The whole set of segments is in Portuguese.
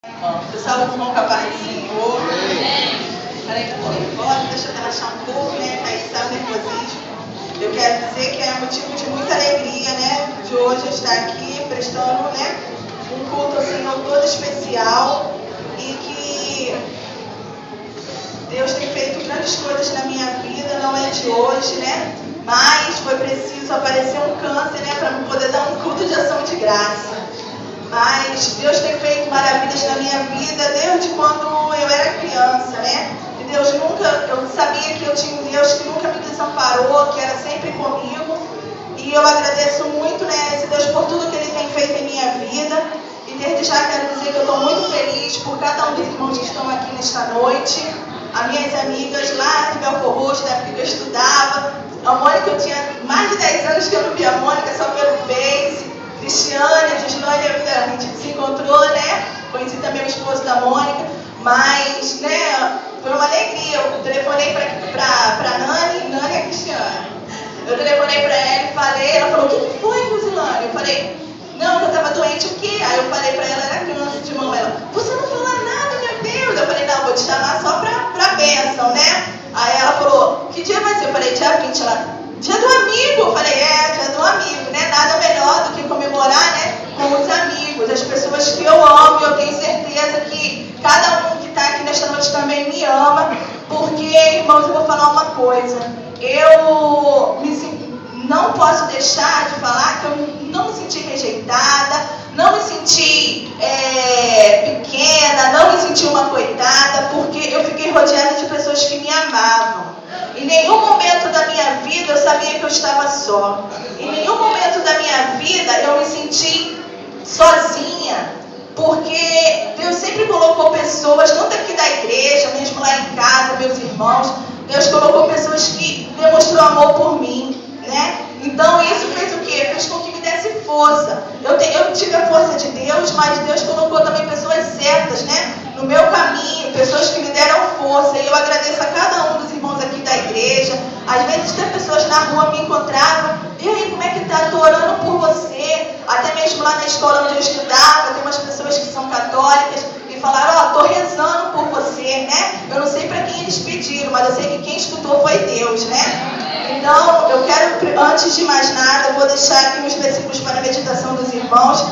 Pessoal, vamos com a paz do Senhor. Peraí que eu tô nervosa, deixa eu relaxar um pouco, né? Aí sai o nervosismo. Eu quero dizer que é motivo de muita alegria, né? De hoje eu estar aqui prestando, né? Um culto ao Senhor todo especial. E que Deus tem feito grandes coisas na minha vida, não é de hoje, né? Mas foi preciso aparecer um câncer, né? Para poder dar um culto de ação de graça. Mas Deus tem feito maravilhas na minha vida desde quando eu era criança, né? E Deus nunca, eu sabia que eu tinha um Deus que nunca me desamparou, que era sempre comigo. E eu agradeço muito, né, esse Deus por tudo que Ele tem feito em minha vida. E desde já quero dizer que eu estou muito feliz por cada um dos irmãos que estão aqui nesta noite. As minhas amigas lá de Belfor Roxo, da época que eu estudava. A Mônica, eu tinha mais de 10 anos que eu não via a Mônica, só pelo Face. Cristiane, a Gislaine, a gente se encontrou, né? Conheci também o esposo da Mônica, mas, né, foi uma alegria. Eu telefonei para Nani é Cristiane. Eu telefonei para ela e falei, ela falou, o que foi, Gislaine? Eu falei, não, eu estava doente, o quê? Aí eu falei para ela, era câncer de mão. Ela, você não fala nada, meu Deus. Eu falei, não, vou te chamar só para bênção, né? Aí ela falou, que dia vai ser? Eu falei, dia 20. Ela, dia do amigo. Eu falei, dia do amigo, né? Nada melhor do que comemorar, né? Com os amigos, as pessoas que eu amo. Eu tenho certeza que cada um que está aqui nesta noite também me ama. Porque, irmãos, eu vou falar uma coisa. Eu não posso deixar de falar que eu não me senti rejeitada, não me senti pequena, não me senti uma coitada, porque eu fiquei rodeada de pessoas que me amavam. Em nenhum momento da minha vida eu sabia que eu estava só. Em nenhum momento da minha vida eu me senti sozinha. Porque Deus sempre colocou pessoas, tanto aqui da igreja, mesmo lá em casa, meus irmãos. Deus colocou pessoas que demonstrou amor por mim, né? Então isso fez o quê? Fez com que me desse força. Eu tive a força de Deus, mas Deus colocou também pessoas certas, né? No meu caminho, pessoas que me deram força. E eu agradeço a cada um dos irmãos aqui da igreja. Às vezes tem pessoas na rua me encontravam. E aí, como é que tá? Estou orando por você. Até mesmo lá na escola onde eu estudava, tem umas pessoas que são católicas e falaram, estou rezando por você, né? Eu não sei para quem eles pediram, mas eu sei que quem escutou foi Deus, né? Então, eu quero, antes de mais nada, eu vou deixar aqui uns versículos para a meditação dos irmãos.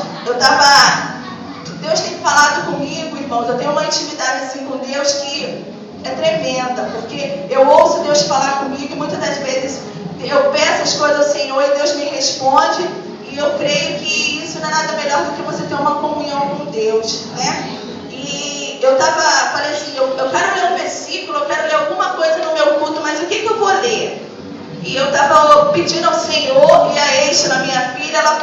Deus tem falado comigo, irmãos, eu tenho uma intimidade assim com Deus que é tremenda, porque eu ouço Deus falar comigo e muitas das vezes eu peço as coisas ao Senhor e Deus me responde, e eu creio que isso não é nada melhor do que você ter uma comunhão com Deus, né? E eu falei assim, eu quero ler um versículo, eu quero ler alguma coisa no meu culto, mas o que eu vou ler? E eu estava pedindo ao Senhor, e a Eixa, minha filha, ela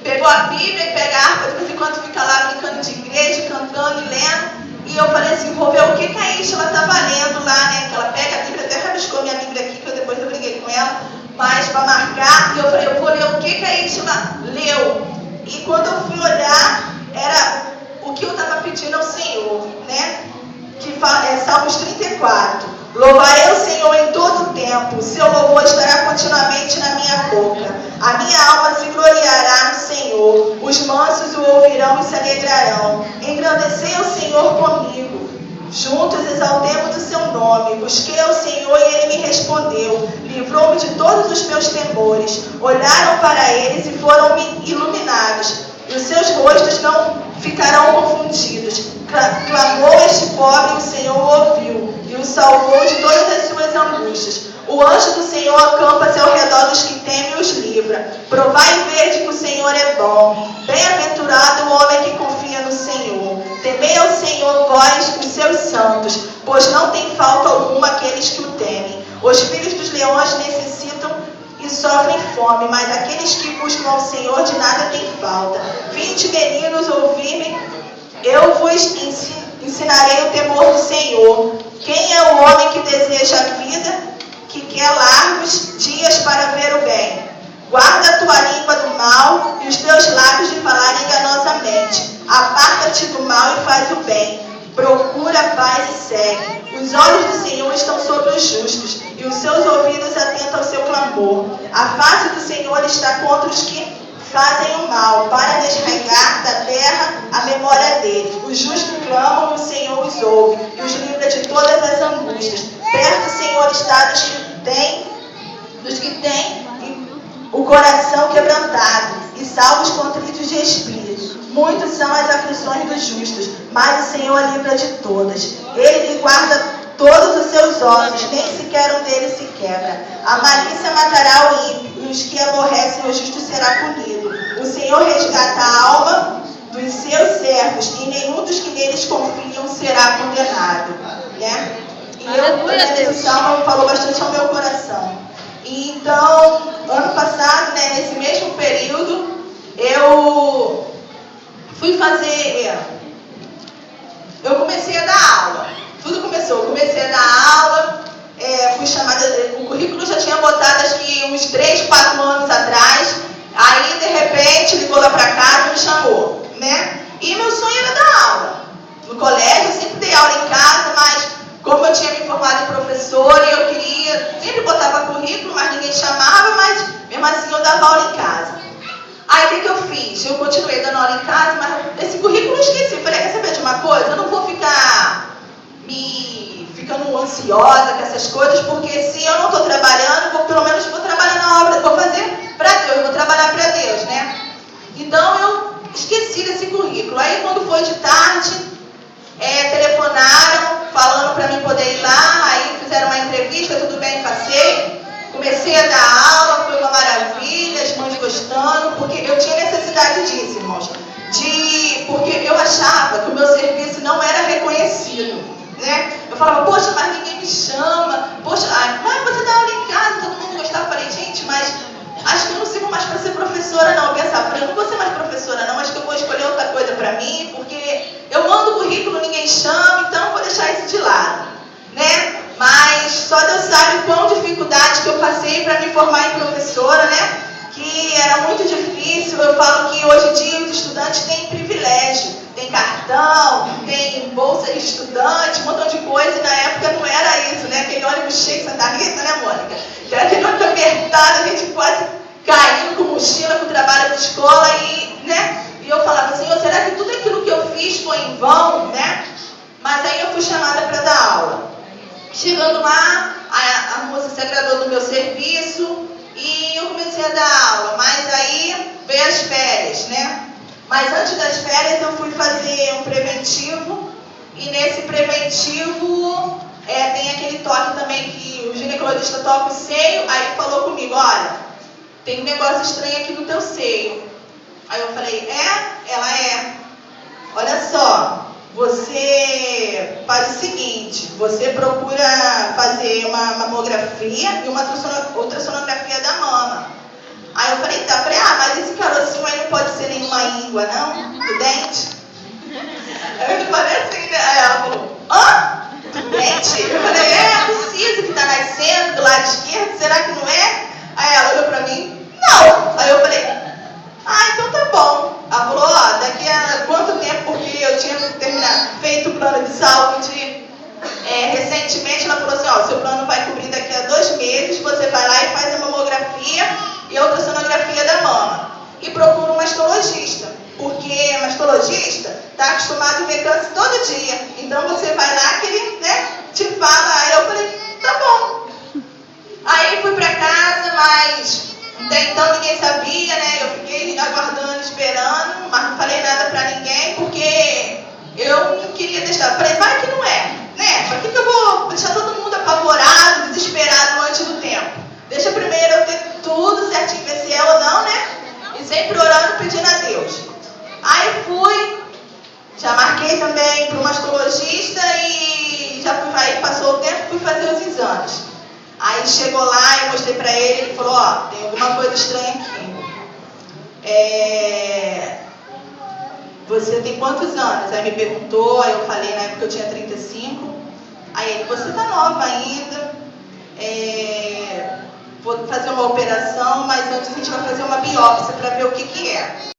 pegou a Bíblia e pega a harpa, de vez em quando fica lá brincando de igreja, cantando e lendo. E eu falei assim, vou ver o que a Eixa estava lendo lá, né? Que ela pega a Bíblia, até rabiscou minha Bíblia aqui, que depois eu briguei com ela, mas para marcar. E eu falei, eu vou ler o que a Eixa leu. E quando eu fui olhar, era o que eu estava pedindo ao Senhor, né? Que é Salmos 34. Louvarei o Senhor em todo o tempo, seu louvor estará continuamente na minha boca. A minha alma se gloriará no Senhor, os mansos o ouvirão e se alegrarão. Engrandecei o Senhor comigo, juntos exaltemos o seu nome. Busquei ao Senhor e ele me respondeu, livrou-me de todos os meus temores. Olharam para eles e foram iluminados, e os seus rostos não ficarão confundidos. Clamou este pobre e o Senhor o ouviu, e o salvou de todas as suas angústias. O anjo do Senhor acampa-se ao redor dos que temem e os livra. Provai e vede que o Senhor é bom. Bem-aventurado o homem que confia no Senhor. Temei ao Senhor, vós, os seus santos, pois não tem falta alguma aqueles que o temem. Os filhos dos leões necessitam e sofrem fome, mas aqueles que buscam ao Senhor de nada têm falta. Vinde, meninos, ouvi-me, eu vos ensinarei o temor do Senhor. Quem é o homem que deseja a vida, que quer largos dias para ver o bem? Guarda a tua língua do mal e os teus lábios de falar enganosamente. Aparta-te do mal e faz o bem. Procura a paz e segue. Os olhos do Senhor estão sobre os justos, e os seus ouvidos atentam ao seu clamor. A face do Senhor está contra os que fazem o mal, para desraigar da terra a memória deles. O justo ouve e os livra de todas as angústias. Perto, Senhor, está dos que têm o coração quebrantado e salva os contritos de espírito. Muitas são as aflições dos justos, mas o Senhor livra de todas. Ele lhe guarda todos os seus ossos, nem sequer um deles se quebra. A malícia matará o ímpio, e os que aborrecem o justo será punido. O Senhor resgata a alma dos seus servos, e nenhum dos que neles confiam será condenado. Né? E esse salmo falou bastante ao meu coração. E então, ano passado, né, nesse mesmo período, eu fui fazer... Eu comecei a dar aula. Tudo começou. Eu comecei a dar aula, fui chamada... O currículo já tinha botado, acho que uns 3, 4 anos atrás. Aí, de repente, ligou lá pra casa e me chamou, né? E meu sonho era dar aula. No colégio, eu sempre dei aula em casa, mas como eu tinha me formado em professora, eu queria... Sempre botava currículo, mas ninguém chamava, mas mesmo assim eu dava aula em casa. Aí, o que eu fiz? Eu continuei dando aula em casa, mas esse currículo eu esqueci. Eu falei, quer saber de uma coisa? Eu não vou ficar ficando ansiosa com essas coisas, porque se eu não estou trabalhando, pelo menos vou trabalhar na obra, vou fazer para Deus, vou trabalhar para Deus, né? Então, eu esqueci desse currículo. Aí, quando foi de tarde, telefonaram, falando para mim poder ir lá, aí fizeram uma entrevista, tudo bem, passei. Comecei a dar aula, foi uma maravilha, as mães gostando, porque eu tinha necessidade disso, irmãos. Porque eu achava que o meu serviço não era reconhecido, né? Eu falava, poxa, mas ninguém me chama, poxa, mas você dá aula em casa, todo mundo gostava. Eu falei, gente, mas acho que eu não sirvo mais para ser professora, não. Eu pensava, eu não vou ser mais professora, não, acho que eu vou escolher outra coisa para mim, porque eu mando currículo, ninguém chama, então eu vou deixar isso de lado, né? Mas só Deus sabe qual dificuldade que eu passei para me formar em professora, né? Que era muito difícil. Eu falo que hoje em dia os estudantes têm privilégio, tem cartão, tem bolsa de estudante, um montão de coisa, e na época não era isso, né? Aquele ônibus cheio de Santa Rita, né, Mônica? Que era aquele ônibus apertado, a gente quase caindo com mochila, com trabalho de escola, né? E eu falava, Senhor, será que tudo aquilo que eu fiz foi em vão, né? Mas aí eu fui chamada para dar aula. Chegando lá, a moça se agradou do meu serviço e eu comecei a dar aula. Mas aí veio as férias, né? Mas antes das férias eu fui fazer um preventivo. E nesse preventivo tem aquele toque também que o ginecologista toca o seio. Aí falou comigo, olha, tem um negócio estranho aqui no teu seio. Aí eu falei, Ela é. Olha só. Você faz o seguinte, você procura fazer uma mamografia e uma ultrassonografia da mama. Aí eu falei, mas esse carocinho aí não pode ser nenhuma íngua, não? Do dente? Aí eu falei assim, né? Aí ela falou, do dente? Eu falei, precisa que tá nascendo do lado esquerdo, será que não é? Aí ela olhou pra mim, não. Aí eu falei, então tá bom. Ela falou, daqui a quanto tempo, porque eu tinha feito o plano de saúde recentemente, ela falou assim, seu plano vai cobrir daqui a 2 meses, você vai lá e faz a mamografia e a ultrassonografia da mama. E procura um mastologista, porque mastologista está acostumado a ver câncer todo dia. Então você vai lá que ele, né, te fala. Aí eu falei, tá bom. Aí fui pra casa, mas até então ninguém sabia, né? Eu fiquei aguardando, esperando, mas não falei nada pra ninguém, porque eu não queria deixar. Falei, vai que não é, né? Pra que eu vou deixar todo mundo apavorado, desesperado antes do tempo? Deixa primeiro eu ter tudo certinho, ver se é ou não, né? E sempre orando, pedindo a Deus. Aí fui, já marquei também para o mastologista e já fui, aí passou o tempo, fui fazer os exames. Aí chegou lá, eu mostrei para ele falou, tem alguma coisa estranha aqui. Você tem quantos anos? Aí me perguntou, aí eu falei, na época eu tinha 35. Aí ele, você tá nova ainda, vou fazer uma operação, mas antes a gente vai fazer uma biópsia para ver o que é.